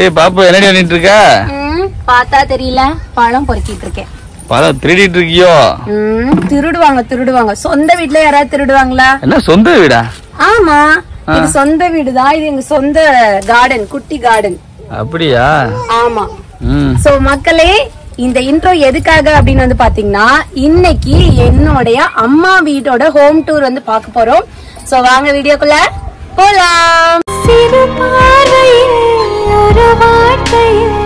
ஏய் பாப்பு என்னடி பண்ணிட்டு இருக்க? பார்த்தா தெரியல, பழம் பொறுக்கிட்டு இருக்கேன். பழம் திருடிட்டு இருக்கியோ? திருடுவாங்க. சொந்த வீட்ல யாராவது திருடுவாங்களா? என்ன சொந்த வீடா? ஆமா, இது சொந்த வீடுதான். இது எங்க சொந்த கார்டன், குட்டி கார்டன். அப்படியா? ஆமா. சோ மக்களே, இந்த இன்ட்ரோ எதுக்காக அப்படின்னு வந்து பாத்தீங்கன்னா, இன்னைக்கு என்னுடைய அம்மா வீட்டோட ஹோம் டூர் வந்து பார்க்க போறோம். சோ வாங்க வீடியோக்குள்ள போலாம். சிறு பார்வையில் ஒரு வார்த்தையில்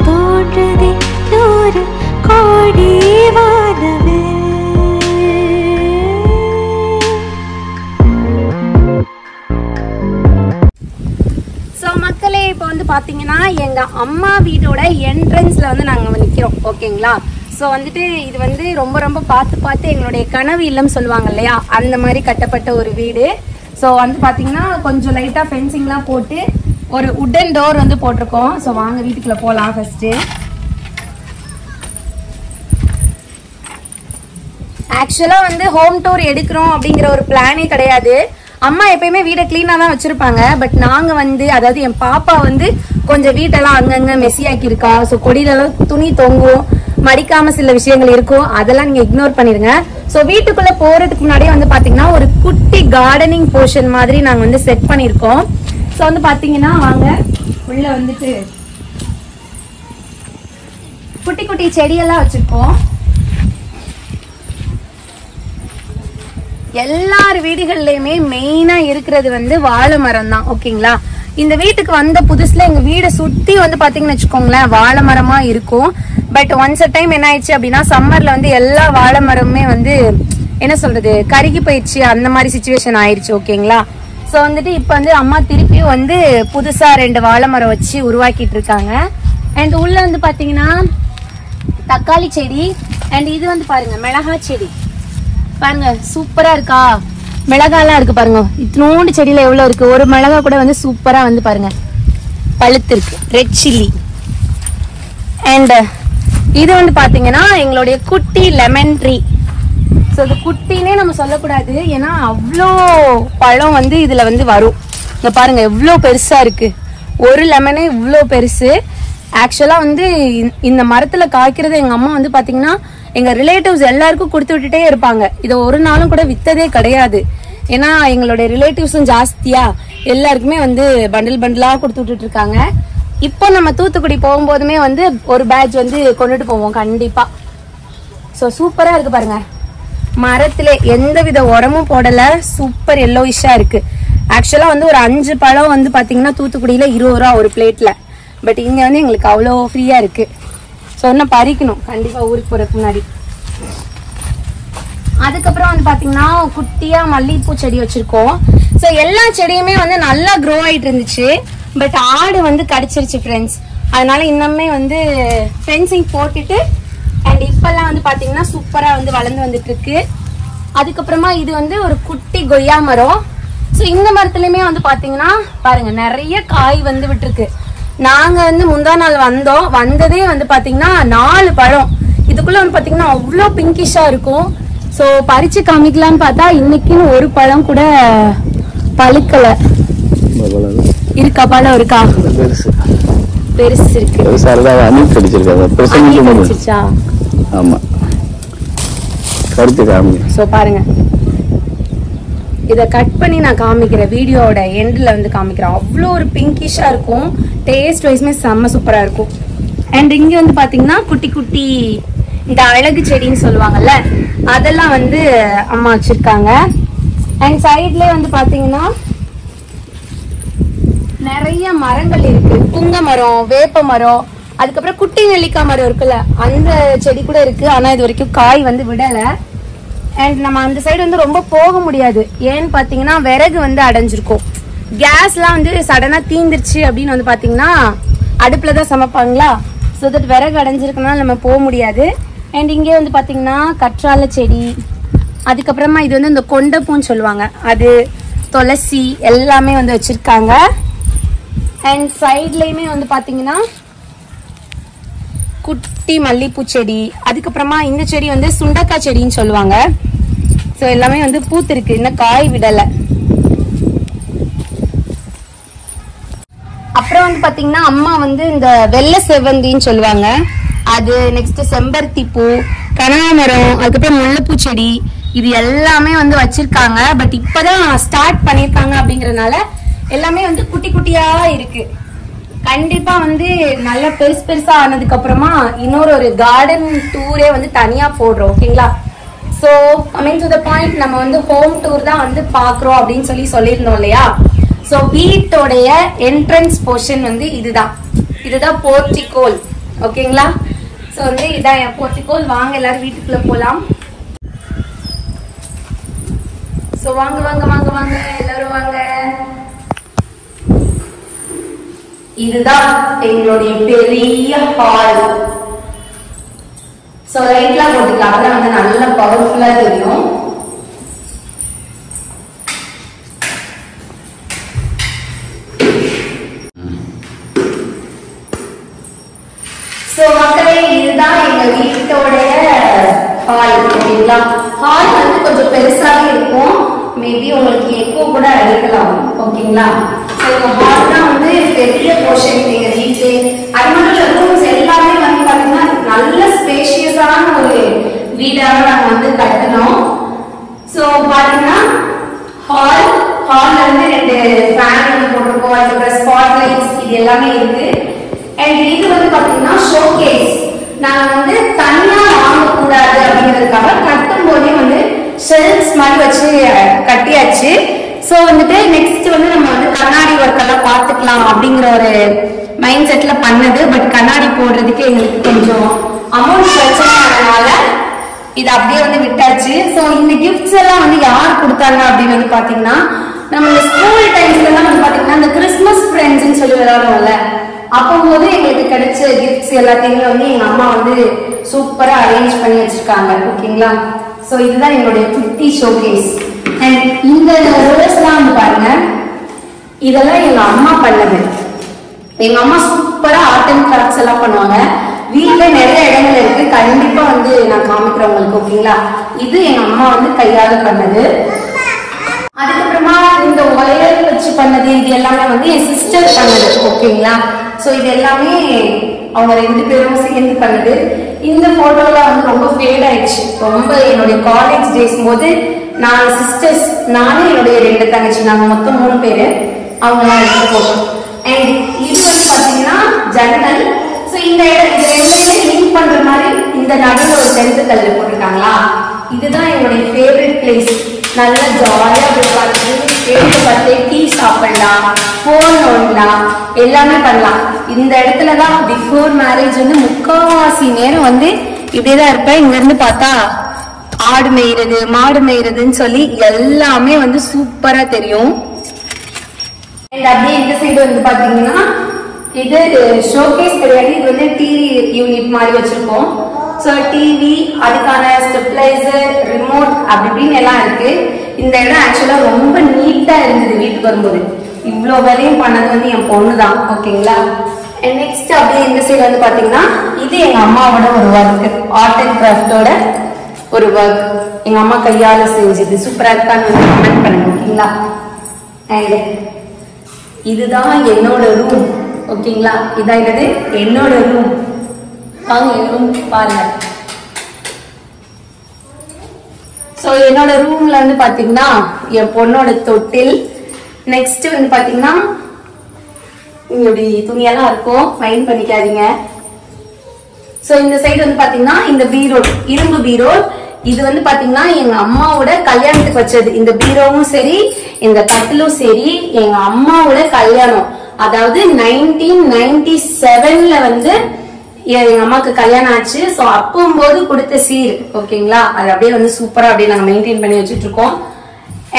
தோன்றுதே நூறு கோடி வானமே. சோ மக்களே, இப்போ வந்து பாத்தீங்கன்னா எங்க அம்மா வீட்டோட என்ட்ரன்ஸ்ல வந்து நாங்க நிக்கிறோம். ஓகேங்களா? சோ வந்துட்டு இது வந்து ரொம்ப ரொம்ப பார்த்து எங்களுடைய கனவு இல்லம் சொல்லுவாங்க இல்லையா, அந்த மாதிரி கட்டப்பட்ட ஒரு வீடு. சோ வந்து பாத்தீங்கன்னா கொஞ்சம் லைட்டா ஃபென்சிங்லாம் போட்டு ஒரு உட்டன் டோர் வந்து போட்டிருக்கோம். சோ வாங்க வீட்டுக்குள்ள போலாம். ஃபர்ஸ்ட் ஆக்சுவலா வந்து ஹோம் டூர் எடுக்கிறோம் அப்படிங்கிற ஒரு பிளானே கிடையாது. அம்மா எப்பயுமே வீடை கிளீனா தான் வச்சிருப்பாங்க. பட் நாங்க வந்து, அதாவது என் பாப்பா வந்து கொஞ்சம் வீட்டெல்லாம் அங்கங்க மெஸ்ஸியாக்கி இருக்கா. ஸோ கொடியிலலாம் துணி தொங்கும், மடிக்காம சில விஷயங்கள் இருக்கும். அதெல்லாம் நீங்க இக்னோர் பண்ணிருங்க. ஸோ வீட்டுக்குள்ள போறதுக்கு முன்னாடியே வந்து பாத்தீங்கன்னா ஒரு குட்டி கார்டனிங் போர்ஷன் மாதிரி நாங்க வந்து செட் பண்ணிருக்கோம். ஸோ வந்து பாத்தீங்கன்னா வாங்க உள்ள வந்துட்டு குட்டி குட்டி செடியெல்லாம் வச்சிருக்கோம். எல்லார் வீடுகள்லயுமே மெயினா இருக்கிறது வந்து வாழை மரம் தான். ஓகேங்களா? இந்த வீட்டுக்கு வந்த புதுசுல எங்க வீடை சுத்தி வந்து பாத்தீங்கன்னு வச்சுக்கோங்களேன், வாழை மரமா இருக்கும். பட் ஒன்ஸ் அ டைம் என்ன ஆயிடுச்சு அப்படின்னா, சம்மர்ல வந்து எல்லா வாழை மரமுமே வந்து என்ன சொல்றது, கருகி போயிடுச்சு. அந்த மாதிரி சிச்சுவேஷன் ஆயிடுச்சு. ஓகேங்களா? சோ வந்துட்டு இப்ப வந்து அம்மா திருப்பியும் வந்து புதுசா 2 வாழை மரம் வச்சு உருவாக்கிட்டு இருக்காங்க. அண்ட் உள்ள வந்து பாத்தீங்கன்னா தக்காளி செடி, அண்ட் இது வந்து பாருங்க மிளகா செடி. பாருங்க சூப்பரா இருக்கா, மிளகாலாம் இருக்கு பாருங்க. இத்தனோண்டு செடியில எவ்வளவு இருக்கு. ஒரு மிளகா கூட வந்து சூப்பரா வந்து பாருங்க பழுத்து இருக்கு, ரெட் சில்லி. அண்ட் இது வந்து பாத்தீங்கன்னா எங்களுடைய குட்டி லெமன் ட்ரீ. ஸோ இது குட்டினே நம்ம சொல்லக்கூடாது, ஏன்னா அவ்வளோ பழம் வந்து இதுல வந்து வரும். இங்க பாருங்க எவ்வளோ பெருசா இருக்கு, ஒரு லெமனே இவ்வளோ பெருசு. ஆக்சுவலா வந்து இந்த மரத்துல காய்க்கிறது எங்க அம்மா வந்து பாத்தீங்கன்னா எங்க ரிலேட்டிவ்ஸ் எல்லாருக்கும் கொடுத்து விட்டுட்டே இருப்பாங்க. இதை ஒரு நாளும் கூட வித்ததே கிடையாது. ஏன்னா எங்களுடைய ரிலேட்டிவ்ஸும் ஜாஸ்தியா எல்லாருக்குமே வந்து பண்டில் பண்டிலா கொடுத்து விட்டுட்டு இருக்காங்க. இப்போ நம்ம தூத்துக்குடி போகும்போதுமே வந்து ஒரு பேட்ச் வந்து கொண்டுட்டு போவோம் கண்டிப்பா. ஸோ சூப்பரா இருக்கு பாருங்க, மரத்துல எந்த வித உரமும் போடல, சூப்பர் எல்லோயிஷா இருக்கு. ஆக்சுவலா வந்து ஒரு 5 பழம் வந்து பாத்தீங்கன்னா தூத்துக்குடியில 20 ரூபா ஒரு பிளேட்ல. பட் இங்க வந்து எங்களுக்கு அவ்வளோ ஃப்ரீயா இருக்கு. ஸோ இன்னும் பறிக்கணும் கண்டிப்பா ஊருக்கு போறதுக்கு முன்னாடி. அதுக்கப்புறம் வந்து பாத்தீங்கன்னா குட்டியா மல்லிகைப்பூ செடி வச்சிருக்கோம். ஸோ எல்லா செடியுமே வந்து நல்லா க்ரோ ஆயிட்டு இருந்துச்சு. பட் ஆடு வந்து கடிச்சிருச்சு ஃப்ரெண்ட்ஸ். அதனால இன்னுமே வந்து ஃபென்சிங் போட்டுட்டு, அண்ட் இப்பெல்லாம் வந்து பாத்தீங்கன்னா சூப்பரா வந்து வளர்ந்து வந்துட்டு இருக்கு. அதுக்கப்புறமா இது வந்து ஒரு குட்டி கொய்யா மரம். ஸோ இந்த மரத்துலயுமே வந்து பாத்தீங்கன்னா பாருங்க நிறைய காய் வந்து விட்டுருக்கு. நாங்க வந்து முந்தா நாள் வந்ததே வந்து பாத்தீங்கன்னா 4 பழம். இதுக்குள்ள வந்து பாத்தீங்கன்னா அவ்வளோ பிங்கிஷா இருக்கும். ஸோ பறிச்சு காமிக்கலான்னு பார்த்தா இன்னைக்குன்னு ஒரு பழம் கூட பழுக்கல. இருக்கா பழம் இருக்கா? பெருசு இருக்கு. ஸோ பாருங்க, இத கட் பண்ணி நான் காமிக்கிறேன், வீடியோட எண்ட்ல வந்து காமிக்கிறேன். அவ்வளோ ஒரு பிங்கிஷா இருக்கும். டேஸ்ட் வைஸ்மே செம்ம சூப்பரா இருக்கும். அண்ட் இங்க வந்து பாத்தீங்கன்னா குட்டி குட்டி இந்த அழகு செடின்னு சொல்லுவாங்கல்ல, அதெல்லாம் வந்து அம்மா வச்சிருக்காங்க. அண்ட் சைட்ல வந்து பாத்தீங்கன்னா நிறைய மரங்கள் இருக்கு. புங்க மரம், வேப்ப மரம், அதுக்கப்புறம் குட்டி நெல்லிக்காய் மரம் இருக்குல்ல, அந்த செடி கூட இருக்கு. ஆனா இது வரைக்கும் காய் வந்து விடல. அண்ட் நம்ம அந்த சைடு வந்து ரொம்ப போக முடியாது, ஏன்னு பாத்தீங்கன்னா விறகு வந்து அடைஞ்சிருக்கும். கேஸ்லாம் வந்து சடனா தீந்துருச்சு அப்படின்னு வந்து பாத்தீங்கன்னா அடுப்புலதான் சமைப்பாங்களா. ஸோ தட் விறகு அடைஞ்சிருக்கனால நம்ம போக முடியாது. அண்ட் இங்கே வந்து பாத்தீங்கன்னா கற்றாழை செடி, அதுக்கப்புறமா இது வந்து இந்த கொண்டைப்பூன்னு சொல்லுவாங்க, அது, துளசி எல்லாமே வந்து வச்சிருக்காங்க. அண்ட் சைட்லயுமே வந்து பாத்தீங்கன்னா குட்டி மல்லிப்பூ செடி, அதுக்கப்புறமா இந்த செடி வந்து சுண்டக்காய் செடின்னு சொல்லுவாங்க. ஸோ எல்லாமே வந்து பூத்து இருக்கு, இன்னும் காய் விடலை. அப்புறம் வந்து பாத்தீங்கன்னா அம்மா வந்து இந்த வெள்ளை செவ்வந்தின்னு சொல்லுவாங்க, அது நெக்ஸ்ட் செம்பருத்தி பூ, கனகாமரம், அதுக்கப்புறம் முல்லைப்பூ செடி, இது எல்லாமே வந்து வச்சிருக்காங்க. பட் இப்பதான் ஸ்டார்ட் பண்ணிருக்காங்க அப்படிங்கறதுனால எல்லாமே வந்து குட்டி குட்டியா இருக்கு. கண்டிப்பா வந்து நல்ல பெருசு பெருசா ஆனதுக்கு அப்புறமா இன்னொரு ஒரு கார்டன் டூரே வந்து தனியா போடுறோம். ஓகேங்களா? So coming to the point, நம்ம வந்து ஹோம் டூர் தான் வந்து பாக்குறோம் அப்படின்னு சொல்லியிருந்தோம் இல்லையா? சோ வீட்டோடைய என்ட்ரன்ஸ் போர்ஷன் வந்து இதுதான் போர்ட்டிகோல். ஓகேங்களா? சோ வந்து இதான் என் போர்ட்டிகோல். வாங்க எல்லாரும் வீட்டுக்குள்ள போலாம். சோ வாங்க வாங்க வாங்க வாங்க எல்லாரும் வாங்க. இதுதான் எங்களுடைய பெரிய ஹால். சோ லைட்லாம் போட்டுக்கலாம், அதான் வந்து நல்ல பவர்ஃபுல்லா தெரியும். சோ மக்களே, இதுதான் எங்க வீட்டோடைய ஹால். ஓகேங்களா? ஹால் வந்து கொஞ்சம் பெருசாவே இருக்கும், மேபி உங்களுக்கு எக்கோ கூட அடிக்கலாம். ஓகேங்களா? ஹால் தான் வந்து பெரிய போர்ஷன் எங்க வீட்டு. அது மட்டும் இல்ல, ரூம்ஸ் எல்லாமே வந்து பாத்தீங்கன்னா நல்ல ஸ்பேஷியஸான ஒரு வீடாக நாங்க வந்து கட்டணும். சோ பாத்தீங்கன்னா ஹால்ல வந்து 2 ஃபேன் வந்து போட்டிருக்கோம், அதுக்கப்புறம் ஸ்பாட் லைட்ஸ், இது எல்லாமே இருக்கு. அண்ட் இது வந்து பாத்தீங்கன்னா ஷோகேஸ். நாங்க வந்து தனியா வாங்கக்கூடாது அப்படிங்கிறதுக்காக கட்டும் போதே வந்து ஷெல்ஃப்ஸ் மாதிரி வச்சு கட்டியாச்சு. சோ வந்துட்டு நெக்ஸ்ட் வந்து நம்ம வந்து கண்ணாடி ஒர்க் எல்லாம் பாத்துக்கலாம் அப்படிங்கிற ஒரு மைண்ட் செட்ல பண்ணது. பட் கண்ணாடி போடுறதுக்கு எங்களுக்கு கொஞ்சம் அமௌண்ட் பிரச்சனை ஆனதுனால இது அப்படியே வந்து விட்டாச்சு. சோ இந்த கிஃப்ட்ஸ் எல்லாம் வந்து யார் கொடுத்தாங்க அப்படின்னு வந்து பாத்தீங்கன்னா, நம்ம ஸ்கூல் டைம்ஸ்ல எல்லாம் வந்து பாத்தீங்கன்னா இந்த கிறிஸ்துமஸ் ஃப்ரெண்ட்ஸ்ன்னு சொல்லி விளையாடுவோம்ல, அப்போது எங்களுக்கு கிடைச்ச கிஃப்ட்ஸ் எல்லாத்தையுமே வந்து எங்க அம்மா வந்து சூப்பரா அரேஞ்ச் பண்ணி வச்சிருக்காங்க. ஓகேங்களா? சோ இதுதான் எங்களுடைய குட்டி ஷோகேஸ். அண்ட் இந்த ரோஸ்லாம் வந்து பாருங்க, இதெல்லாம் எங்க அம்மா பண்ணது. எங்க அம்மா சூப்பரா ஆர்ட் அண்ட் கிராஃப்ட்ஸ் எல்லாம் பண்ணுவாங்க. வீட்டுல நிறைய இடங்கள் இருக்கு, கண்டிப்பா வந்து நான் காமிக்கிறேன் உங்களுக்கு. ஓகேங்களா? இது எங்க அம்மா வந்து கையால பண்ணது. அதுக்கப்புறமா இந்த ஒயர் வச்சு பண்ணது, இது எல்லாமே வந்து என் சிஸ்டர் பண்ணது. ஓகேங்களா? சோ இது எல்லாமே அவங்க 2 பேரும் சேர்ந்து பண்ணது. இந்த போட்டோல வந்து ரொம்ப ஃபேட் ஆயிடுச்சு. ரொம்ப என்னுடைய காலேஜ் டேஸ் போது நான் சிஸ்டர்ஸ், நானே என்னுடைய 2 தங்கச்சி, நாங்க மொத்தம் 3 பேரு, அவங்க எல்லாம் எடுத்து போட்டோம். அண்ட் இது வந்து பாத்தீங்கன்னா ஜன்னல். சோ இந்த ரெண்டையுமே லிங்க் பண்ற மாதிரி இந்த நடுவில் ஒரு சென்ட் கல்லு போட்டிருக்காங்களா, இதுதான் என்னுடைய ஃபேவரட் பிளேஸ். நல்லா ஜாலியா பார்த்து டீ சாப்பிடலாம், போன் நோண்டலாம், எல்லாமே பண்ணலாம். இந்த இடத்துலதான் பிஃபோர் மேரேஜ் வந்து முக்காவாசி நேரம் வந்து இப்படிதான் இருப்பேன். இங்க இருந்து பார்த்தா ஆடு மேய்றது, மாடு மேய்றதுன்னு சொல்லி எல்லாமே வந்து சூப்பரா தெரியும். அப்படியே இந்த சைடு வந்து பாத்தீங்கன்னா இது ஷோகேஸ் கிடையாது, இது வந்து டிவி யூனிட் மாதிரி வச்சிருக்கோம். சோ டிவி, அதுக்கான ஸ்டெபிளைசர், ரிமோட் அப்படி இப்படின்னு எல்லாம் இருக்கு. இந்த இடம் ஆக்சுவலா ரொம்ப நீட்டா இருந்தது வீட்டுக்கு வரும்போது. இவ்வளவு வேலையும் பண்ணது வந்து என் பொண்ணுதான். ஓகேங்களா? நெக்ஸ்ட் அப்படியே இந்த சைடு வந்து பாத்தீங்கன்னா இது எங்க அம்மாவோட ஒரு ஒர்க், ஆர்ட் அண்ட் கிராஃப்டோட ஒரு ஒர்க். எங்க அம்மா கையால செஞ்சது சூப்பரா இருக்கான்னு கமெண்ட் பண்ணுங்க. ஓகேங்களா? இதுதான் என்னோட ரூம். ஓகேங்களா? இதான் என்னோட ரூம். வாங்க ரூம் பாருங்க. சோ என்னோட ரூம்ல வந்து பாத்தீங்கன்னா என் பொண்ணோட தொட்டில், நெக்ஸ்ட் வந்து பாத்தீங்கன்னா இப்படி துணியெல்லாம் இருக்கும், மைண்ட் பண்ணிக்காதீங்க. சோ இந்த சைடு வந்து பாத்தீங்கன்னா இந்த பீரோ, இரும்பு பீரோ, இது வந்து பாத்தீங்கன்னா எங்க அம்மாவோட கல்யாணத்துக்கு வச்சது. இந்த பீரோவும் சரி, இந்த கட்டிலும் சரி, எங்க அம்மாவோட கல்யாணம், அதாவது 1997ல வந்து எங்க அம்மாக்கு கல்யாணம் ஆச்சு. சோ அப்போது கொடுத்த சீர். ஓகேங்களா? அது அப்படியே வந்து சூப்பரா அப்படியே நாங்க மெயின்டைன் பண்ணி வச்சுட்டு இருக்கோம்.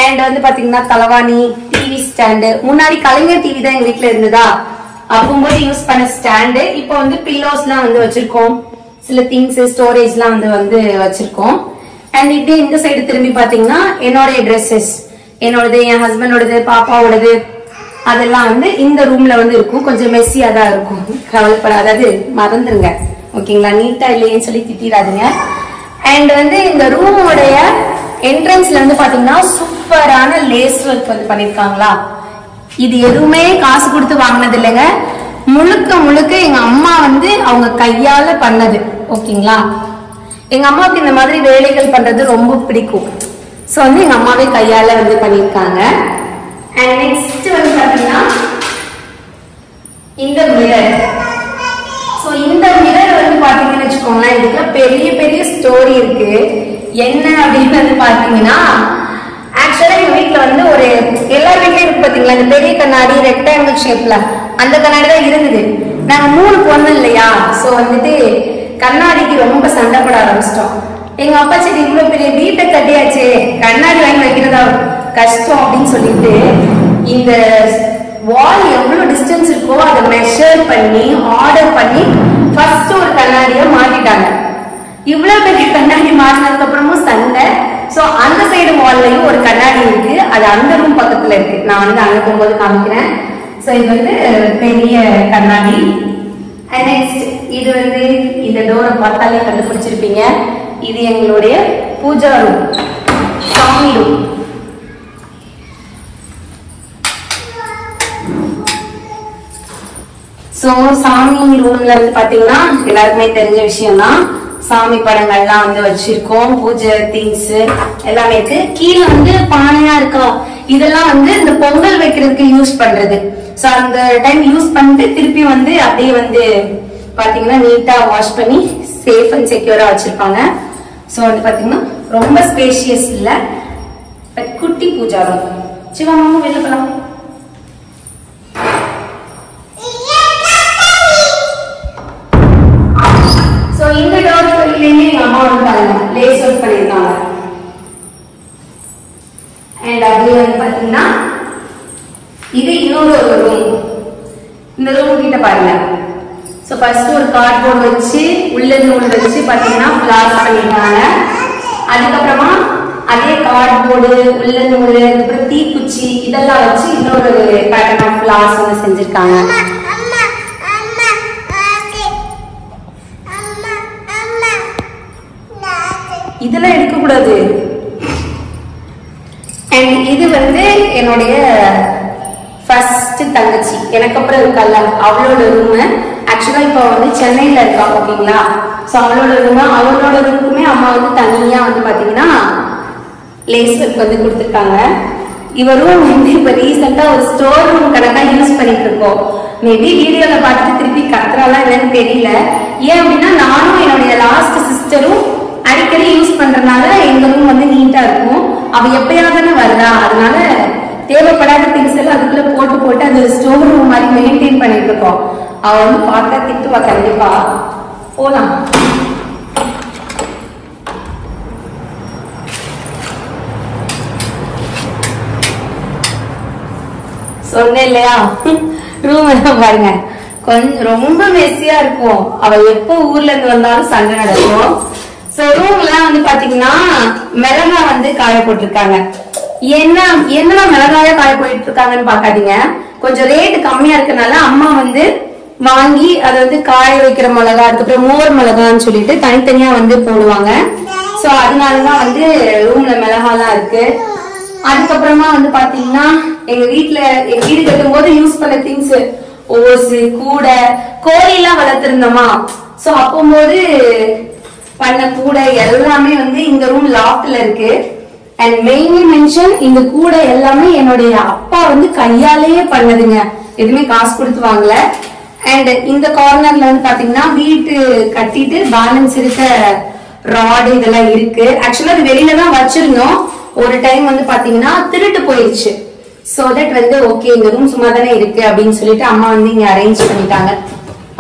அண்ட் வந்து பாத்தீங்கன்னா தலவாணி, டிவி ஸ்டாண்டு, முன்னாடி கலைஞர் டிவி தான் எங்க வீட்டுல இருந்ததா, அப்போது யூஸ் பண்ண ஸ்டாண்டு. இப்போ வந்து பில்லோஸ் எல்லாம் வந்து வச்சிருக்கோம், சில திங்ஸ் ஸ்டோரேஜ் எல்லாம் வந்து வச்சிருக்கோம். அண்ட் இப்படியே இந்த சைடு திரும்பி பாத்தீங்கன்னா என்னோட ட்ரெஸ்ஸஸ், என்னோடது, என் ஹஸ்பண்டோடது, பாப்பாவோடது, அதெல்லாம் வந்து இந்த ரூம்ல வந்து இருக்கும். கொஞ்சம் மெஸ்ஸியா தான் இருக்கும், கவலைப்படாது, மறந்துருங்க. ஓகேங்களா? நீட்டா இல்லையேன்னு சொல்லி திட்டிடாதீங்க. அண்ட் வந்து இந்த ரூமோடைய என்ட்ரன்ஸ்ல வந்து பாத்தீங்கன்னா சூப்பரான லேஸ் ஒர்க் வந்து பண்ணிருக்காங்களா. இது எதுவுமே காசு கொடுத்து வாங்கினது இல்லைங்க, முழுக்க முழுக்க எங்க அம்மா வந்து அவங்க கையால பண்ணது. ஓகேங்களா? எங்க அம்மாவுக்கு இந்த மாதிரி வேலைகள் பண்றது ரொம்ப பிடிக்கும். சோ வந்து எங்க அம்மாவே கையால வந்து பண்ணிருக்காங்க. அண்ட் நெக்ஸ்ட் வந்து பாத்தீங்கன்னா இந்த மிரர். சோ இந்த மிரர் வந்து பாத்தீங்கன்னு வச்சுக்கோங்களேன், இதுக்கு பெரிய பெரிய ஸ்டோரி இருக்கு. என்ன அப்படின்னு வந்து பாத்தீங்கன்னா, ஆக்சுவலா எங்க வீட்டுல வந்து ஒரு எல்லார் வீட்லயும் இருக்கு பாத்தீங்களா, இந்த பெரிய கண்ணாடி ரெக்டாங்கிள் ஷேப்ல அந்த கண்ணாடி தான் இருந்தது. நாங்க 3 பொண்ணு இல்லையா, சோ வந்துட்டு கண்ணாடிக்கு ரொம்ப சண்டை போட ஆரம்பிச்சிட்டோம். எங்க அப்பா சரி இவ்வளவு பெரிய வீட்டை கட்டியாச்சு, கண்ணாடி வாங்கி வைக்கிறதா கஷ்டம் அப்படின்னு சொல்லிட்டு இந்த வால் எவ்வளவு டிஸ்டன்ஸ் இருக்கோ அதை மெஷர் பண்ணி ஆர்டர் பண்ணி ஃபர்ஸ்ட் ஒரு கண்ணாடியை மாட்டிட்டாங்க. இவ்வளவு பெரிய கண்ணாடி மாட்டினதுக்கு அப்புறமும் சண்டை. சோ அந்த சைடு வால்லையும் ஒரு கண்ணாடி இருக்கு, அது அந்த ரூம் பக்கத்துல இருக்கு. நான் வந்து அங்க போகும்போது காமிக்கிறேன். சோ இது வந்து பெரிய கண்ணாடி. நெக்ஸ்ட் இது வந்து இந்த டோரை பார்த்தாலே கண்டுபிடிச்சிருப்பீங்க, இது எங்களுடைய பூஜா ரூம், சாமி ரூம். சோ சாமி ரூம்ல வந்து பாத்தீங்கன்னா எல்லாருக்குமே தெரிஞ்ச விஷயம் தான், சாமி படங்கள்லாம் வந்து வச்சிருக்கோம், பூஜை திங்ஸ் எல்லாமே இருக்கு. கீழே வந்து பானையா இருக்கா, இதெல்லாம் வந்து இந்த பொங்கல் வைக்கிறதுக்கு யூஸ் பண்றது. சோ அந்த டைம் யூஸ் பண்ணிட்டு திருப்பி வந்து அப்படியே வந்து பாத்தீங்கன்னா நீட்டா வாஷ் பண்ணி சேஃப் அண்ட் செக்யூரா வச்சிருப்பாங்க. சோ வந்து பாத்தீங்கன்னா ரொம்ப ஸ்பேஷியஸ் இல்ல, குட்டி பூஜா ரூம். சிவா மாமா வெளில போலாம். சோ இந்த டோர் வெளியிலேயே எங்க அம்மா வந்து பாருங்க லேஸ் ஒர்க் பண்ணிருக்காங்க. அண்ட் அப்படியே வந்து பாத்தீங்கன்னா இது இன்னொரு ஒரு ரூம். இந்த ரூம் கிட்ட பாருங்க. சோ ஃபர்ஸ்ட் ஒரு கார்ட்போர்ட் வச்சு உள்ள நூல் வச்சு பாத்தீங்கன்னா ஃபிளாஸ் பண்ணிருக்காங்க. அதுக்கப்புறமா அதே கார்ட்போர்டு உள்ள நூல் அப்புறம் தீக்குச்சி இதெல்லாம் வச்சு இன்னொரு பேட்டர்ன் ஆஃப் ஃபிளாஸ் வந்து செஞ்சிருக்காங்க. இதெல்லாம் எடுக்க கூடாது. அண்ட் இது வந்து என்னுடைய ஃபர்ஸ்ட் தங்கச்சி, எனக்கு அப்புறம் இருக்கல்ல அவளோட ரூம். ஆக்சுவலா இப்ப வந்து சென்னையில இருக்கா. ஓகேங்களா? சோ அவளோட ரூம், அவளோட ரூமுக்குமே அம்மா வந்து தனியா வந்து பாத்தீங்கன்னா லேஸ் ஒர்க் வந்து கொடுத்துருக்காங்க. இவரும் வந்து இப்ப ரீசெண்டா ஒரு ஸ்டோர் ரூம் கணக்கா யூஸ் பண்ணிட்டு இருக்கோம். மேபி வீடியோல பார்த்துட்டு திருப்பி கத்துறாலாம் என்னன்னு தெரியல. ஏன் அப்படின்னா நானும் என்னுடைய லாஸ்ட் சிஸ்டரும் அடிக்கடி யூஸ் பண்றதுனால எங்க ரூம் வந்து நீட்டா இருக்கும். அவ எப்பயாவது வருதா, அதனால தேவைப்படாத திங்ஸ் எல்லாம் அதுக்குள்ள போட்டு போட்டு அது ஸ்டோர் ரூம் மாதிரி மெயின்டைன் பண்ணிட்டு இருக்கோம். அவ வந்து பார்த்தா திட்டுவா கண்டிப்பா. போலாம். சொன்னேன் இல்லையா, ரூம் எல்லாம் பாருங்க கொஞ்சம் ரொம்ப மெஸ்ஸியா இருக்கும். அவ எப்போ ஊர்ல இருந்து வந்தாலும் சண்டை நடக்கும். சோ ரூம்லாம் வந்து பாத்தீங்கன்னா மிளகா வந்து காய போட்டிருக்காங்க. என்ன மிளகாய காய போயிட்டு இருக்காங்கன்னு பாக்காதீங்க, கொஞ்சம் ரேட் கம்மியா இருக்கனால அம்மா வந்து வாங்கி அதை வந்து காய வைக்கிற மிளகா, அதுக்கப்புறம் மோர் மிளகான்னு சொல்லிட்டு தனித்தனியா வந்து போடுவாங்க. சோ அதனாலதான் வந்து ரூம்ல மிளகாலாம் இருக்கு. அதுக்கப்புறமா வந்து பாத்தீங்கன்னா எங்க வீடு கட்டும் போது யூஸ் பண்ண திங்ஸ், ஓசு, கூடை, கோழி எல்லாம் வளர்த்திருந்தோமா. சோ அப்போது பண்ண கூடை எல்லாமே வந்து இந்த ரூம் லாஃப்ட்ல இருக்கு. அண்ட் மெயின்லி மென்ஷன் இந்த கூடை எல்லாமே என்னுடைய அப்பா வந்து கையாலேயே பண்ணதுங்க, எதுவுமே காசு கொடுத்து வாங்கல. அண்ட் இந்த கார்னர்ல வந்து பாத்தீங்கன்னா வீட்டு கட்டிட்டு பேலன்ஸ் இருக்க ராடு இதெல்லாம் இருக்கு. ஆக்சுவலா அது வெளியில தான் வச்சிருந்தோம். ஒரு டைம் வந்து பாத்தீங்கன்னா திருட்டு போயிடுச்சு. சோ தட் வந்து ஓகே இந்த ரூம் சும்மா தானே இருக்கு அப்படின்னு சொல்லிட்டு அம்மா வந்து இங்க அரேஞ்ச் பண்ணிட்டாங்க.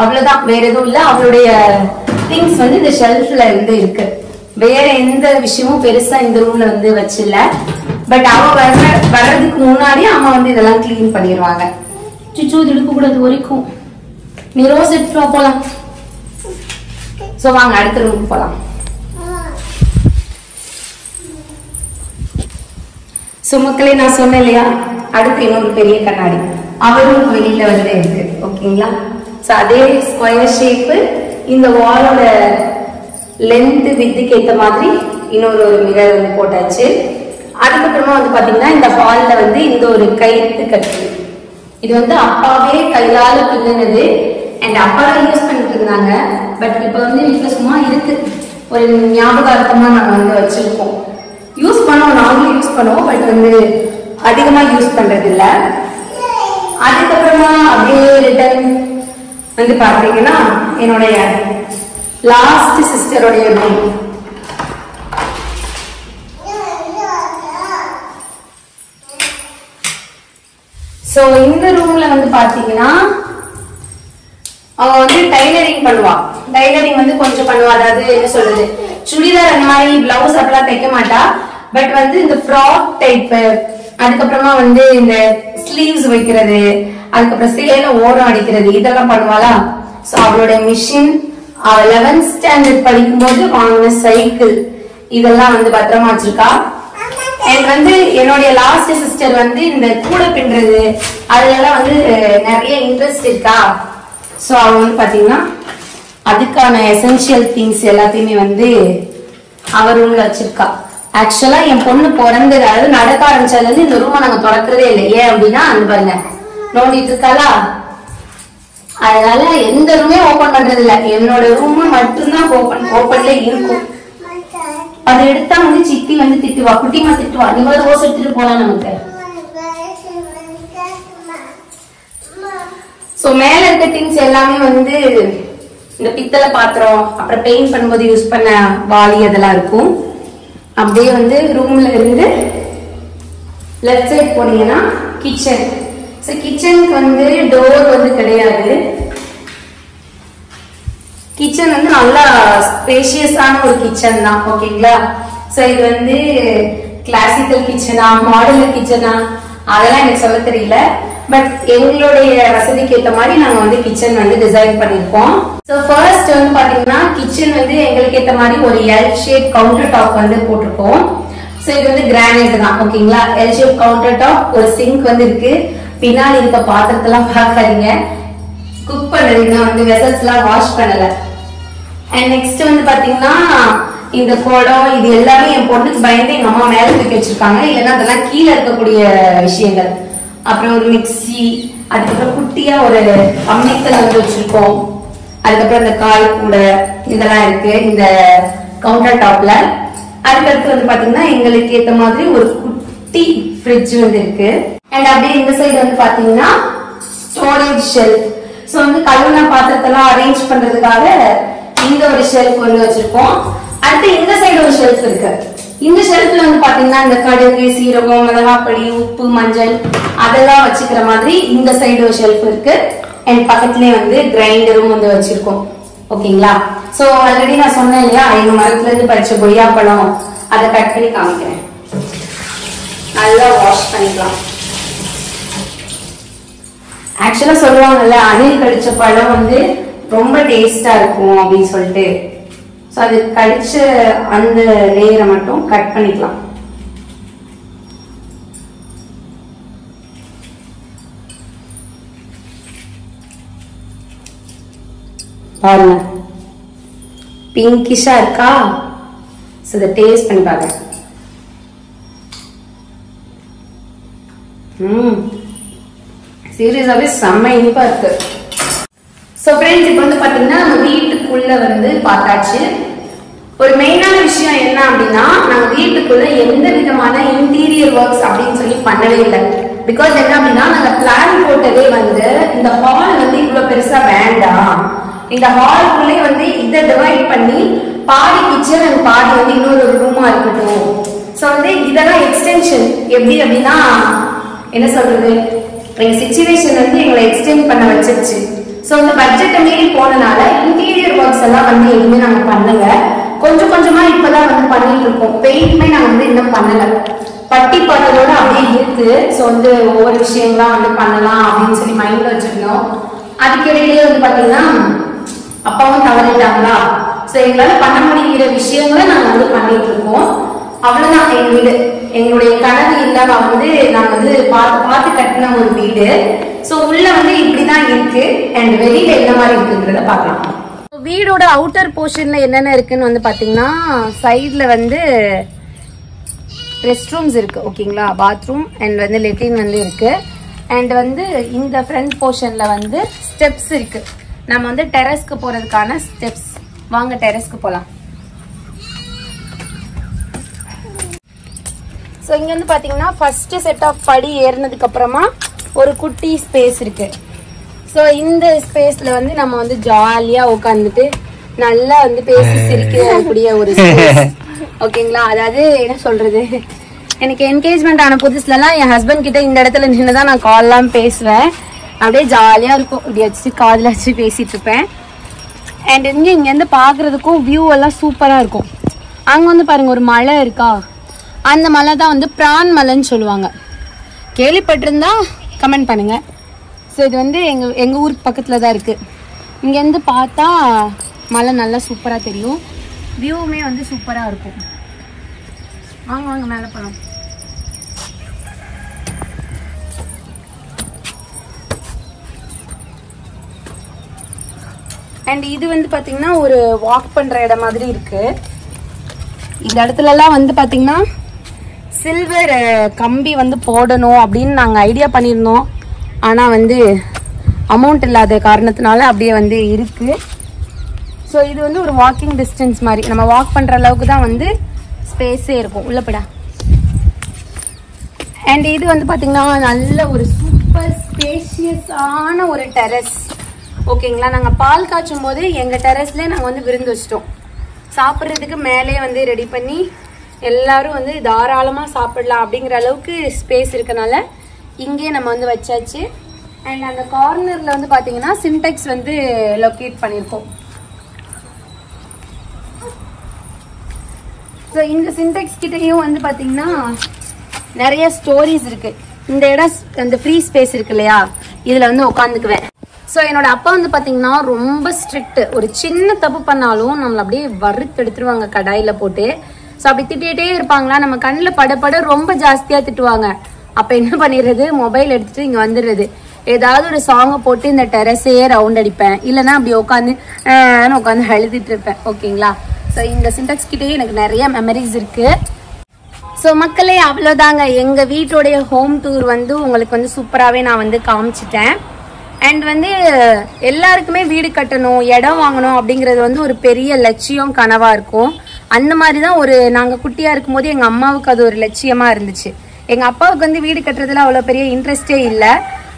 அவ்வளவுதான், வேற எதுவும் இல்ல. அவளுடைய திங்ஸ் வந்து இந்த ஷெல்ஃப்ல இருந்து இருக்கு. வேற எந்த விஷயமும் பெருசா இந்த ரூம்ல வந்து வச்சில்ல. பட் அவ வர்றதுக்கு முன்னாடி அம்மா வந்து இதெல்லாம் கிளீன் பண்ணிடுவாங்க. சுச்சு எடுக்க கூடாது வரைக்கும். நீ ரோஸ் எடுத்துட்டு போலாம். சோ வாங்க அடுத்த ரூமுக்கு போலாம். சோ மக்களே நான் சொன்னேன் இல்லையா, அடுத்து இன்னொரு பெரிய கண்ணாடி அவரும் வெளியில வந்து இருக்கு. ஓகேங்களா? சோ அதே ஸ்கொயர் ஷேப், இந்த வாலோட லென்த் வித்துக்கு ஏத்த மாதிரி இன்னொரு மிரர் வந்து போட்டாச்சு. அதுக்கப்புறமா வந்து பாத்தீங்கன்னா இந்த ஹால்ல வந்து இந்த ஒரு கயிறு கட்டு இது வந்து அப்பாவே கையால பின்னுனது அண்ட் அப்பாவே யூஸ் பண்ணிட்டு இருந்தாங்க. பட் இப்ப வந்து வீட்டுல சும்மா இருக்கு, ஒரு ஞாபகார்த்தமா நாங்க வந்து வச்சிருக்கோம். யூஸ் பண்ணுவோம், நாங்களும் யூஸ் பண்ணுவோம், பட் வந்து அதிகமா யூஸ் பண்றது இல்ல. அதுக்கப்புறமா அப்படியே ரிட்டர்ன் வந்து பாத்தீங்கன்னா என்னுடைய லாஸ்ட் சிஸ்டருடைய ரூம். சோ இந்த ரூம்ல வந்து பாத்தீங்கன்னா அவ வந்து டைலரிங் பண்ணுவா. டைலரிங் வந்து கொஞ்சம் பண்ணுவா, அதாவது என்ன சொல்றது, சுடிதார் அந்த மாதிரி பிளவுஸ் அப்படிலாம் தைக்க மாட்டா. பட் வந்து இந்த ஃப்ராக் டைப், அதுக்கப்புறமா வந்து இந்த ஸ்லீவ்ஸ் வைக்கிறது, அதுக்கப்புறம் சேல ஓரம் அடிக்கிறது, இதெல்லாம் பண்ணுவாளா. சோ அவளுடைய மிஷின், அவ 11th ஸ்டாண்டர்ட் படிக்கும் போது வாங்கின சைக்கிள், இதெல்லாம் வந்து பத்திரமா வச்சிருக்கா. எனக்கு வந்து என்னுடைய லாஸ்ட் சிஸ்டர் வந்து இந்த கூட பின்றது அதுல வந்து நிறைய இன்ட்ரெஸ்ட் இருக்கா. சோ அவ வந்து பாத்தீங்கன்னா அதுக்கான எசென்சியல் திங்ஸ் எல்லாத்தையுமே வந்து அவ ரூம்ல வச்சிருக்கா. ஆக்சுவலா என் பொண்ணு பிறந்தது, அதாவது நடக்க ஆரம்பிச்சதுல இருந்து இந்த ரூமை நாங்க திறக்கிறதே இல்லை. ஏன் அப்படின்னா அந்த பாருங்க நோண்டிட்டு இருக்காளா, அதனால எந்த ரூமே ஓபன் பண்றது இல்ல. என்னோட ரூம் மட்டும்தான் ஓபன்ல இருக்கும். அதை எடுத்தா வந்து சித்தி வந்து திட்டுவா, குட்டிமா திட்டுவா, நீ வந்து ரோஸ் எடுத்துட்டு போலாம் நமக்கு. சோ மேல இருக்க திங்ஸ் எல்லாமே வந்து இந்த பித்தளை பாத்திரம், அப்புறம் பெயிண்ட் பண்ணும்போது யூஸ் பண்ண வாளி அதெல்லாம் இருக்கும். அப்படியே வந்து ரூம்ல இருந்து லெஃப்ட் சைட் போனீங்கன்னா கிச்சன். சோ கிச்சனுக்கு வந்து டோர் வந்து கிடையாது. கிச்சன் வந்து நல்லா ஸ்பேஷியஸான ஒரு கிச்சன் தான், ஓகேங்களா. சோ இது வந்து கிளாசிக்கல் கிச்சனா மாடலர் கிச்சனா அதெல்லாம் எனக்கு சொல்ல தெரியல. பட் எங்களுடைய வசதிக்கு ஏற்ற மாதிரி நாங்க வந்து கிச்சன் வந்து டிசைன் பண்ணிருக்கோம். சோ ஃபர்ஸ்ட் வந்து பாத்தீங்கன்னா கிச்சன் வந்து எங்களுக்கு ஏற்ற மாதிரி ஒரு எல் ஷேப் கவுண்டர் டாப் வந்து போட்டிருக்கோம். சோ இது வந்து கிரானைட் தான், ஓகேங்களா. எல் ஷேப் கவுண்டர் டாப், ஒரு சிங்க் வந்து இருக்கு. பின்னாடி இருக்க பாத்திரத்தெல்லாம் பார்க்காதீங்க, குக் பண்றதுக்கு வந்து வெசல்ஸ் எல்லாம் வாஷ் பண்ணல. அண்ட் நெக்ஸ்ட் வந்து பாத்தீங்கன்னா இந்த குடம், இது எல்லாமே என் பொண்ணுக்கு பயந்து எங்க அம்மா மேல தூக்கி வச்சிருக்காங்க, இல்லைன்னா அதெல்லாம் கீழே இருக்கக்கூடிய விஷயங்கள். அப்புறம் ஒரு மிக்சி, அதுக்கப்புறம் குட்டியா ஒரு அம்மிக்கல் வந்து வச்சிருக்கோம். அதுக்கப்புறம் இந்த காய் கூட இதெல்லாம் இருக்கு இந்த கவுண்டர் டாப்ல. அதுக்கடுத்து வந்து பாத்தீங்கன்னா எங்களுக்கு ஏத்த மாதிரி ஒரு குட்டி ஃப்ரிட்ஜ் வந்து இருக்கு. அண்ட் அப்படியே இந்த சைடு வந்து பாத்தீங்கன்னா ஸ்டோரேஜ் ஷெல்ஃப். சோ வந்து கழுவுன பாத்திரத்தெல்லாம் அரேஞ்ச் பண்றதுக்காக இந்த ஒரு ஷெல்ஃப் வந்து வச்சிருக்கோம். அடுத்து இந்த சைடு ஒரு ஷெல்ஃப் இருக்கு. இந்த ஷெல்ஃப்ல வந்து பாத்தீங்கன்னா இந்த கடுகு, சீரகம், மிளகாப்பொடி, உப்பு, மஞ்சள் அதெல்லாம் வச்சுக்கிற மாதிரி இந்த சைடு ஒரு ஷெல்ஃப் இருக்கு. அண்ட் பக்கத்துலயே வந்து கிரைண்டரும் வந்து வச்சிருக்கோம், ஓகேங்களா. சோ ஆல்ரெடி நான் சொன்னேன் இல்லையா, எங்க மரத்துல இருந்து பறிச்ச கொய்யா பழம், அதை கட் பண்ணி காமிக்கிறேன். நல்லா வாஷ் பண்ணிக்கலாம். ஆக்சுவலா சொல்லுவாங்கல்ல, அணில் கடிச்ச பழம் வந்து ரொம்ப டேஸ்டா இருக்கும் அப்படின்னு சொல்லிட்டு. சோ அது கடிச்ச அந்த லேயரை மட்டும் கட் பண்ணிக்கலாம். பாருங்க பிங்கிஷா இருக்கா. சோ இதை டேஸ்ட் பண்ணி பாருங்க. சீரியஸாவே செம்ம இனிப்பா இருக்கு. சோ ஃப்ரெண்ட்ஸ், இப்போ வந்து பாத்தீங்கன்னா நம்ம வீட்டுக்குள்ள வந்து பார்த்தாச்சு. ஒரு மெயினான விஷயம் என்ன அப்படின்னா, நாங்க வீட்டுக்குள்ள எந்த விதமான இன்டீரியர் ஒர்க்ஸ் அப்படின்னு சொல்லி பண்ணவே இல்லை. பிகாஸ் என்ன அப்படின்னா, நாங்க பிளான் போட்டதே வந்து இந்த ஹால் வந்து இவ்வளவு பெருசா வேண்டாம், இந்த ஹாலுக்குள்ளே வந்து இதை டிவைட் பண்ணி பாதி கிச்சன் அண்ட் பாதி வந்து இன்னொரு ஒரு ரூமா இருக்கட்டும். சோ வந்து இதெல்லாம் எக்ஸ்டென்ஷன் எப்படி அப்படின்னா, என்ன சொல்றது, எங்க சிச்சுவேஷன் வந்து எங்களை எக்ஸ்டெண்ட் பண்ண வச்சிருச்சு. சோ இந்த பட்ஜெட்டை மீறி போனனால இன்டீரியர் ஒர்க்ஸ் எல்லாம் வந்து எதுவுமே நாங்க பண்ணல. கொஞ்சம் கொஞ்சமா இப்பதான் வந்து பண்ணிட்டு இருக்கோம். பெயிண்ட்மே நாங்க வந்து இன்னும் பண்ணல, பட்டி பார்த்ததோட அப்படியே இருக்கு. சோ வந்து ஒவ்வொரு விஷயங்கள்லாம் வந்து பண்ணலாம் அப்படின்னு சொல்லி மைண்ட்ல வச்சிருந்தோம். அதுக்கிடையிலேயே வந்து பாத்தீங்கன்னா அப்பாவும் தவறிட்டாங்களா. சோ எங்களால பண்ண முடிகிற விஷயங்களை நாங்க வந்து பண்ணிட்டு இருக்கோம். அவ்வளவுதான் எங்க வீடு. எங்களுடைய கனவு இல்லாம வந்து நாங்க வந்து பார்த்து கட்டின ஒரு வீடு. சோ உள்ள வந்து இப்படிதான் இருக்கு. அண்ட் வெளியில என்ன மாதிரி இருக்குன்றத பாக்கலாம். வீடோட அவுட்டர் போர்ஷன்ல என்னென்ன இருக்குன்னு வந்து பாத்தீங்கன்னா, சைட்ல வந்து ரெஸ்ட் ரூம்ஸ் இருக்கு, ஓகேங்களா. பாத்ரூம் அண்ட் வந்து லெட்டின் வந்து இருக்கு. அண்ட் வந்து இந்த ஃப்ரண்ட் போர்ஷன்ல வந்து ஸ்டெப்ஸ் இருக்கு. நம்ம வந்து டெரஸ்க்கு போறதுக்கான ஸ்டெப்ஸ். வாங்க டெரஸ்க்கு போலாம். ஸோ இங்க வந்து பாத்தீங்கன்னா ஃபர்ஸ்ட் செட் ஆஃப் படி ஏறினதுக்கு அப்புறமா ஒரு குட்டி ஸ்பேஸ் இருக்கு. ஸோ இந்த ஸ்பேஸ்ல வந்து நம்ம வந்து ஜாலியா உட்காந்துட்டு நல்லா வந்து பேசி சிரிக்கக்கூடிய ஒரு ஸ்பேஸ். ஓகேங்களா? அதாவது என்ன சொல்றது, எனக்கு என்கேஜ்மெண்ட் ஆன புதுசுலலாம் என் ஹஸ்பண்ட் கிட்ட இந்த இடத்துல நின்றுதான் நான் கால்லாம் பேசுவேன். அப்படியே ஜாலியா இருக்கும். இப்படி வச்சு காதுல வச்சு பேசிட்டு இருப்பேன். அண்ட் இங்க இருந்து பாக்குறதுக்கும் வியூ எல்லாம் சூப்பரா இருக்கும். அங்க வந்து பாருங்க ஒரு மலை இருக்கா, அந்த மலை தான் வந்து பிரான் மலைன்னு சொல்லுவாங்க. கேள்விப்பட்டிருந்தா கமெண்ட் பண்ணுங்க. ஸோ இது வந்து எங்க ஊருக்கு பக்கத்துல தான் இருக்கு. இங்க இருந்து பார்த்தா மலை நல்லா சூப்பரா தெரியும். வியூவுமே வந்து சூப்பரா இருக்கும். வாங்க வாங்க மேல போலாம். அண்ட் இது வந்து பாத்தீங்கன்னா ஒரு வாக் பண்ற இடம் மாதிரி இருக்கு. இந்த இடத்துல எல்லாம் வந்து பாத்தீங்கன்னா சில்வர் கம்பி வந்து போடணும் அப்படின்னு நாங்க ஐடியா பண்ணியிருந்தோம். ஆனா வந்து அமௌண்ட் இல்லாத காரணத்தினால அப்படியே வந்து இருக்கு. ஸோ இது வந்து ஒரு வாக்கிங் டிஸ்டன்ஸ் மாதிரி, நம்ம வாக் பண்ற அளவுக்கு தான் வந்து ஸ்பேஸே இருக்கும் உள்ளப்படா. அண்ட் இது வந்து பாத்தீங்கன்னா நல்ல ஒரு சூப்பர் ஸ்பேஷியஸான ஒரு டெரஸ். ஓகேங்களா? நாங்க பால் காய்ச்சும் போது எங்க டெரஸ்ல நாங்க வந்து விருந்து வச்சிட்டோம். சாப்பிட்றதுக்கு மேலே வந்து ரெடி பண்ணி எல்லாரும் வந்து தாராளமா சாப்பிடலாம் அப்படிங்கிற அளவுக்கு ஸ்பேஸ் இருக்கனால இங்கே நம்ம வந்து வச்சாச்சு. அண்ட் அந்த கார்னர்ல வந்து பாத்தீங்கன்னா சின்டெக்ஸ் வந்து லொகேட் பண்ணிருக்கோம். ஸோ இந்த சின்டெக்ஸ் கிட்டையும் வந்து பாத்தீங்கன்னா நிறைய ஸ்டோரிஸ் இருக்கு. இந்த இடம் அந்த ஃப்ரீ ஸ்பேஸ் இருக்கு இல்லையா, இதுல வந்து உட்காந்துக்குவேன். ஸோ என்னோட அப்பா வந்து பாத்தீங்கன்னா ரொம்ப ஸ்ட்ரிக்ட். ஒரு சின்ன தப்பு பண்ணாலும் நம்மள அப்படியே வறுத்து எடுத்துருவாங்க கடாயில போட்டு. ஸோ அப்படி திட்டிகிட்டே இருப்பாங்களா, நம்ம கண்ணில் பட ரொம்ப ஜாஸ்தியா திட்டுவாங்க. அப்ப என்ன பண்ணிடுறது, மொபைல் எடுத்துட்டு இங்க வந்துடுறது. ஏதாவது ஒரு சாங்கை போட்டு இந்த டெரஸையே ரவுண்ட் அடிப்பேன். இல்லைன்னா அப்படி உட்காந்து அழுதுட்டு இருப்பேன். ஓகேங்களா? ஸோ இந்த சின்டெக்ஸ் கிட்டே எனக்கு நிறைய மெமரிஸ் இருக்கு. ஸோ மக்களே அவ்வளோதாங்க, எங்க வீட்டோடைய ஹோம் டூர் வந்து உங்களுக்கு வந்து சூப்பராகவே நான் வந்து காமிச்சிட்டேன். அண்ட் வந்து எல்லாருக்குமே வீடு கட்டணும், இடம் வாங்கணும் அப்படிங்கிறது வந்து ஒரு பெரிய லட்சியம், கனவா இருக்கும். அந்த மாதிரி தான் நாங்கள் குட்டியா இருக்கும் போது எங்க அம்மாவுக்கு அது ஒரு லட்சியமா இருந்துச்சு. எங்க அப்பாவுக்கு வந்து வீடு கட்டுறதுல அவ்வளோ பெரிய இன்ட்ரெஸ்டே இல்லை.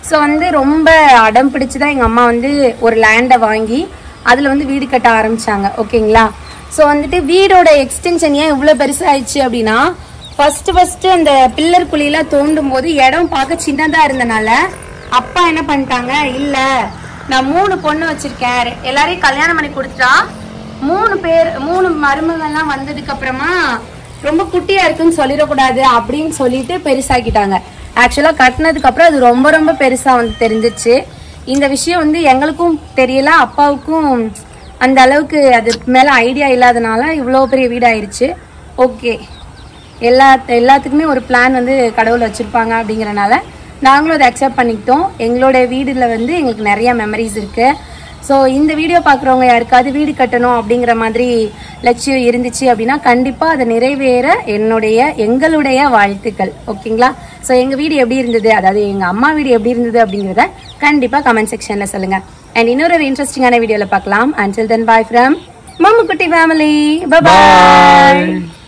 ஸோ வந்து ரொம்ப அடம் பிடிச்சுதான் எங்க அம்மா வந்து ஒரு லேண்டை வாங்கி அதுல வந்து வீடு கட்ட ஆரம்பிச்சாங்க. ஓகேங்களா? ஸோ வந்துட்டு வீடோட எக்ஸ்டென்ஷன் ஏன் இவ்வளோ பெருசாயிடுச்சு அப்படின்னா, ஃபர்ஸ்ட் அந்த பில்லர் குழியெல்லாம் தோண்டும் போது இடம் பார்க்க சின்னதா இருந்தனால அப்பா என்ன பண்ணிட்டாங்க, இல்ல நான் 3 பொண்ணு வச்சிருக்கேன், எல்லாரையும் கல்யாணம் பண்ணி கொடுத்துட்டா 3 மருமகள்லாம் வந்ததுக்கு அப்புறமா ரொம்ப குட்டியா இருக்குன்னு சொல்லிடக்கூடாது அப்படின்னு சொல்லிட்டு பெருசாக்கிட்டாங்க. ஆக்சுவலா கட்டினதுக்கு அப்புறம் அது ரொம்ப பெருசா வந்து தெரிஞ்சிச்சு. இந்த விஷயம் வந்து எங்களுக்கும் தெரியல, அப்பாவுக்கும் அந்த அளவுக்கு அதுக்கு மேல ஐடியா இல்லாதனால இவ்வளோ பெரிய வீடாயிருச்சு. ஓகே, எல்லாத்துக்குமே ஒரு பிளான் வந்து கடவுள் வச்சிருப்பாங்க அப்படிங்கறனால நாங்களும் அதை அக்செப்ட் பண்ணிக்கிட்டோம். எங்களோட வீடுல வந்து எங்களுக்கு நிறைய மெமரிஸ் இருக்கு. ஸோ இந்த வீடியோ பார்க்குறவங்க யாருக்காவது வீடு கட்டணும் அப்படிங்கிற மாதிரி லட்சியம் இருந்துச்சு அப்படின்னா கண்டிப்பா அதை நிறைவேற எங்களுடைய வாழ்த்துக்கள். ஓகேங்களா? ஸோ எங்க வீடு எப்படி இருந்தது, அதாவது எங்க அம்மா வீடு எப்படி இருந்தது அப்படிங்கிறத கண்டிப்பா கமெண்ட் செக்ஷன்ல சொல்லுங்க. அண்ட் இன்னொரு இன்ட்ரெஸ்டிங்கான வீடியோல பார்க்கலாம். Until then, bye from Mammukutti family. Bye bye.